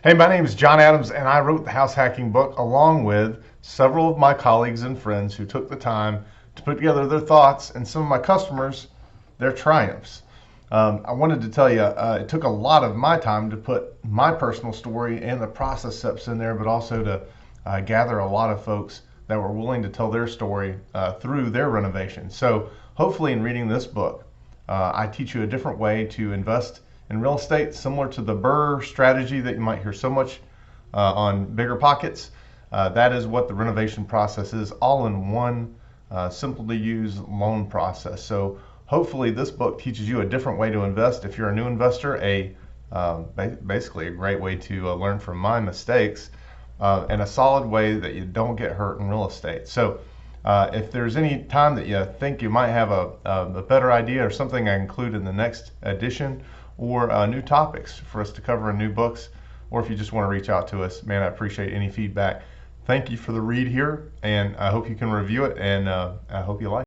Hey, my name is John Adams, and I wrote the house hacking book along with several of my colleagues and friends who took the time to put together their thoughts and some of my customers, their triumphs. I wanted to tell you, it took a lot of my time to put my personal story and the process steps in there, but also to gather a lot of folks that were willing to tell their story through their renovation. So hopefully in reading this book, I teach you a different way to invest in real estate, similar to the BRRRR strategy that you might hear so much on Bigger Pockets. That is what the renovation process is, all in one simple to use loan process. So hopefully this book teaches you a different way to invest. If you're a new investor, basically a great way to learn from my mistakes, and a solid way that you don't get hurt in real estate. So if there's any time that you think you might have a better idea or something I include in the next edition, or new topics for us to cover in new books, or if you just want to reach out to us, man, I appreciate any feedback. Thank you for the read here, and I hope you can review it, and I hope you like it.